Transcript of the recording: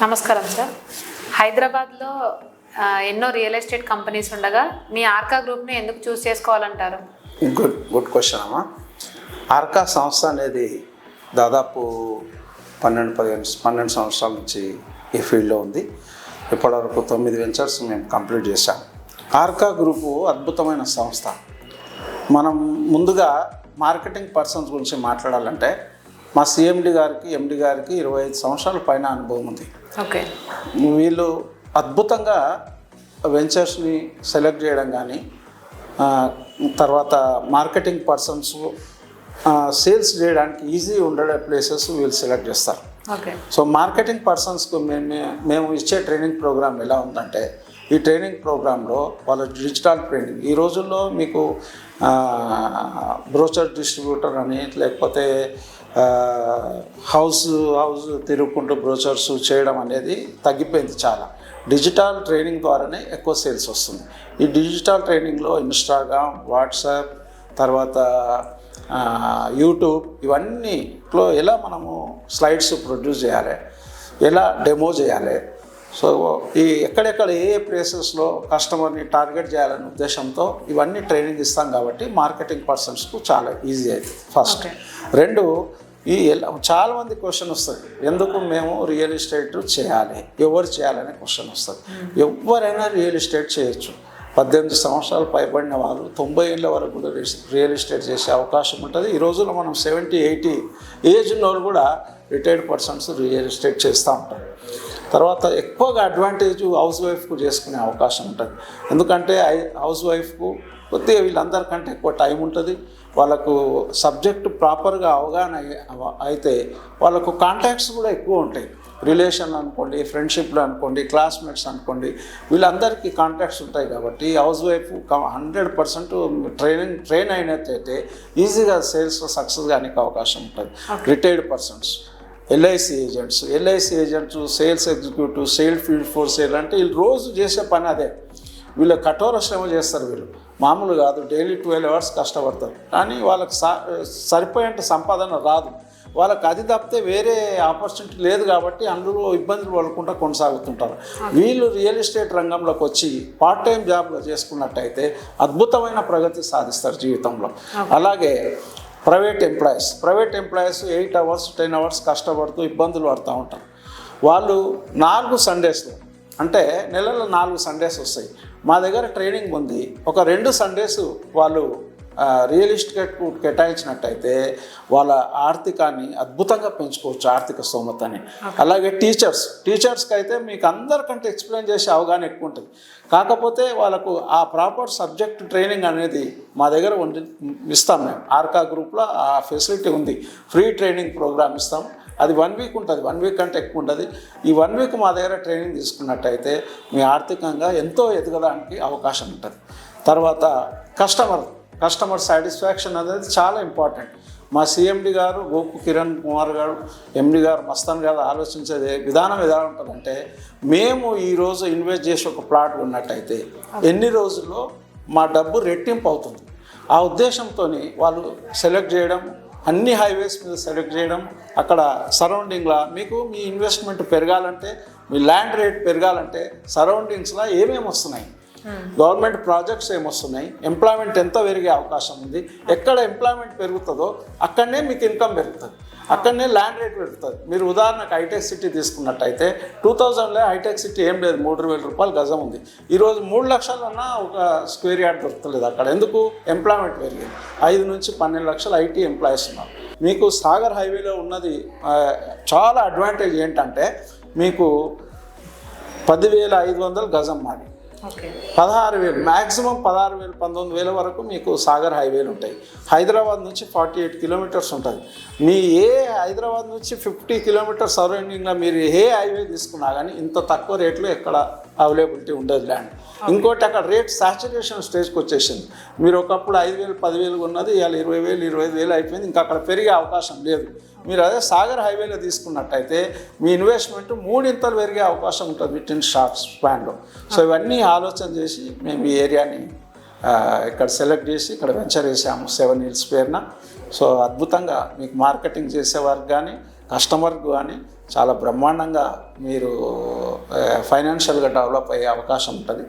నమస్కారం సార్. హైదరాబాద్లో ఎన్నో రియల్ ఎస్టేట్ కంపెనీస్ ఉండగా మీ ఆర్కా గ్రూప్ని ఎందుకు చూస్ చేసుకోవాలంటారు? గుడ్ క్వశ్చన్ అమ్మా. ఆర్కా సంస్థ అనేది దాదాపు 12 సంవత్సరాల నుంచి ఈ ఫీల్డ్లో ఉంది. ఇప్పటివరకు 9 వెంచర్స్ మేము కంప్లీట్ చేశాం. ఆర్కా గ్రూపు అద్భుతమైన సంస్థ. మనం ముందుగా మార్కెటింగ్ పర్సన్స్ గురించి మాట్లాడాలంటే మా సిఎండి గారికి ఎండి గారికి 25 సంవత్సరాల పైన అనుభవం ఉంది. ఓకే. వీళ్ళు అద్భుతంగా వెంచర్స్ని సెలెక్ట్ చేయడం కానీ తర్వాత మార్కెటింగ్ పర్సన్స్ సేల్స్ చేయడానికి ఈజీ ఉండే ప్లేసెస్ వీళ్ళు సెలెక్ట్ చేస్తారు. ఓకే. సో మార్కెటింగ్ పర్సన్స్కు మేము ఇచ్చే ట్రైనింగ్ ప్రోగ్రామ్ ఎలా ఉందంటే, ఈ ట్రైనింగ్ ప్రోగ్రాంలో వాళ్ళ డిజిటల్ ట్రైనింగ్ ఈ రోజుల్లో మీకు బ్రోచర్ డిస్ట్రిబ్యూటర్ అని లేకపోతే హౌస్ తిరుగుకుంటూ బ్రోచర్స్ చేయడం అనేది తగ్గిపోయింది చాలా. డిజిటల్ ట్రైనింగ్ ద్వారానే ఎక్కువ సేల్స్ వస్తుంది. ఈ డిజిటల్ ట్రైనింగ్లో ఇన్స్టాగ్రామ్, వాట్సాప్, తర్వాత యూట్యూబ్ ఇవన్నీలో ఎలా మనము స్లైడ్స్ ప్రొడ్యూస్ చేయాలి, ఎలా డెమో చేయాలి, సో ఈ ఎక్కడెక్కడ ఏ ప్లేసెస్లో కస్టమర్ని టార్గెట్ చేయాలనే ఉద్దేశంతో ఇవన్నీ ట్రైనింగ్ ఇస్తాం కాబట్టి మార్కెటింగ్ పర్సన్స్కు చాలా ఈజీ అవుతుంది. ఫస్ట్. రెండు, చాలామంది క్వశ్చన్ వస్తుంది, ఎందుకు మేము రియల్ ఎస్టేట్ చేయాలి, ఎవరు చేయాలనే క్వశ్చన్ వస్తుంది. ఎవరైనా రియల్ ఎస్టేట్ చేయొచ్చు. 18 సంవత్సరాలు పైబడిన వాళ్ళు 90 ఏళ్ళ వరకు కూడా రియల్ ఎస్టేట్ చేసే అవకాశం ఉంటుంది. ఈ రోజుల్లో మనం 70-80 ఏజ్ ఉన్నోళ్ళు కూడా రిటైర్డ్ పర్సన్స్ రియల్ ఎస్టేట్ చేస్తూ ఉంటారు. తర్వాత ఎక్కువగా అడ్వాంటేజ్ హౌస్ వైఫ్కు చేసుకునే అవకాశం ఉంటుంది. ఎందుకంటే హౌస్ వైఫ్కు కొద్దిగా వీళ్ళందరికంటే ఎక్కువ టైం ఉంటుంది. వాళ్ళకు సబ్జెక్టు ప్రాపర్గా అవగాహన అయితే వాళ్ళకు కాంటాక్ట్స్ కూడా ఎక్కువ ఉంటాయి. రిలేషన్లు అనుకోండి, ఫ్రెండ్షిప్లు అనుకోండి, క్లాస్మేట్స్ అనుకోండి, వీళ్ళందరికీ కాంటాక్ట్స్ ఉంటాయి. కాబట్టి హౌస్ వైఫ్ 100% ట్రైన్ అయినట్లయితే ఈజీగా సేల్స్లో సక్సెస్ కానీ అవకాశం ఉంటుంది. Retired persons, LIC agents, sales executive, sale field four sale అంటే వీళ్ళు రోజు చేసే పని అదే. వీళ్ళు కఠోర శ్రమ చేస్తారు. వీళ్ళు మామూలు కాదు, డైలీ 12 అవర్స్ కష్టపడతారు. కానీ వాళ్ళకి సరిపోయేంత సంపాదన రాదు. వాళ్ళకి అది తప్పితే వేరే ఆపర్చునిటీ లేదు కాబట్టి అందులో ఇబ్బందులు పడకుండా కొనసాగుతుంటారు. వీళ్ళు రియల్ ఎస్టేట్ రంగంలోకి వచ్చి పార్ట్ టైం జాబ్లో చేసుకున్నట్టయితే అద్భుతమైన ప్రగతి సాధిస్తారు జీవితంలో. అలాగే ప్రైవేట్ ఎంప్లాయీస్ 8 అవర్స్ 10 అవర్స్ కష్టపడుతూ ఇబ్బందులు పడుతూ ఉంటారు. వాళ్ళు 4 సండేస్లో, అంటే నెలలో 4 సండేస్ వస్తాయి. మా దగ్గర ట్రైనింగ్ ఉంది. ఒక 2 సండేస్ వాళ్ళు రియల్ ఎస్టేట్కు కేటాయించినట్టయితే వాళ్ళ ఆర్థికాన్ని అద్భుతంగా పెంచుకోవచ్చు, ఆర్థిక స్తోమతని. అలాగే టీచర్స్కి అయితే మీకు అందరికంటే ఎక్స్ప్లెయిన్ చేసే అవగాహన ఎక్కువ ఉంటుంది. కాకపోతే వాళ్ళకు ఆ ప్రాపర్ సబ్జెక్ట్ ట్రైనింగ్ అనేది మా దగ్గర ఇస్తాం. మేము ఆర్కా గ్రూప్లో ఆ ఫెసిలిటీ ఉంది. ఫ్రీ ట్రైనింగ్ ప్రోగ్రామ్ ఇస్తాం. అది 1 వీక్ ఉంటుంది. 1 వీక్ కంటే ఎక్కువ ఉంటుంది. ఈ 1 వీక్ మా దగ్గర ట్రైనింగ్ తీసుకున్నట్టయితే మీ ఆర్థికంగా ఎంతో ఎదగడానికి అవకాశం ఉంటుంది. తర్వాత కస్టమర్ సాటిస్ఫాక్షన్ అనేది చాలా ఇంపార్టెంట్. మా సిఎండి గారు గోపు కిరణ్ కుమార్ గారు, ఎండి గారు మస్తాన్ గారు ఆలోచించేది విధానం ఎలా ఉంటుందంటే, మేము ఈరోజు ఇన్వెస్ట్ చేసి ఒక ప్లాట్ ఉన్నట్టయితే ఎన్ని రోజుల్లో మా డబ్బు రెట్టింపు అవుతుంది. ఆ ఉద్దేశంతో వాళ్ళు సెలెక్ట్ చేయడం, అన్ని హైవేస్ మీద సెలెక్ట్ చేయడం, అక్కడ సరౌండింగ్లో మీకు మీ ఇన్వెస్ట్మెంట్ పెరగాలంటే, మీ ల్యాండ్ రేట్ పెరగాలంటే సరౌండింగ్స్లో ఏమేమి వస్తున్నాయి, గవర్నమెంట్ ప్రాజెక్ట్స్ ఏమొస్తున్నాయి, ఎంప్లాయ్మెంట్ ఎంత పెరిగే అవకాశం ఉంది, ఎక్కడ ఎంప్లాయ్మెంట్ పెరుగుతుందో అక్కడనే మీకు ఇన్కమ్ పెరుగుతుంది, అక్కడనే ల్యాండ్ రేట్ పెరుగుతుంది. మీరు ఉదాహరణకు హైటెక్ సిటీ తీసుకున్నట్టయితే 2000లో హైటెక్ సిటీ ఏం లేదు, 3,000 రూపాయలు గజం ఉంది. ఈరోజు 3 లక్షలన్నా ఒక స్క్వేర్ యార్డ్ దొరుకుతలేదు అక్కడ. ఎందుకు? ఎంప్లాయ్మెంట్ పెరిగింది. 5 నుంచి 12 లక్షల ఐటీ ఎంప్లాయీస్ ఉన్నారు. మీకు సాగర్ హైవేలో ఉన్నది చాలా అడ్వాంటేజ్ ఏంటంటే, మీకు 10,500 గజం మాది, 16,000 మ్యాక్సిమం 16,000 19,000 వరకు మీకు సాగర్ హైవేలు ఉంటాయి. హైదరాబాద్ నుంచి 48 కిలోమీటర్స్ ఉంటుంది. మీ హైదరాబాద్ నుంచి 50 కిలోమీటర్స్ సరౌండింగ్లో మీరు హైవే తీసుకున్నా కానీ ఇంత తక్కువ రేట్లో ఎక్కడ అవైలబిలిటీ ఉండదు ల్యాండ్. ఇంకోటి, అక్కడ రేట్ సాచురేషన్ స్టేజ్కి వచ్చేసింది. మీరు ఒకప్పుడు 5,000 10,000 ఉన్నది ఇవాళ 20,000 25,000 అయిపోయింది. ఇంకా అక్కడ పెరిగే అవకాశం లేదు. మీరు అదే సాగర్ హైవేలో తీసుకున్నట్టయితే మీ ఇన్వెస్ట్మెంట్ 3 ఇంతలు పెరిగే అవకాశం ఉంటుంది విత్ ఇన్ షార్ట్ స్పాన్లో. సో ఇవన్నీ ఆలోచన చేసి మేము ఈ ఏరియాని ఇక్కడ సెలెక్ట్ చేసి ఇక్కడ వెంచర్ వేసాము 7 Hills పేరున. సో అద్భుతంగా మీకు మార్కెటింగ్ చేసేవారికి కానీ కస్టమర్కు కానీ చాలా బ్రహ్మాండంగా మీరు ఫైనాన్షియల్గా డెవలప్ అయ్యే అవకాశం ఉంటుంది.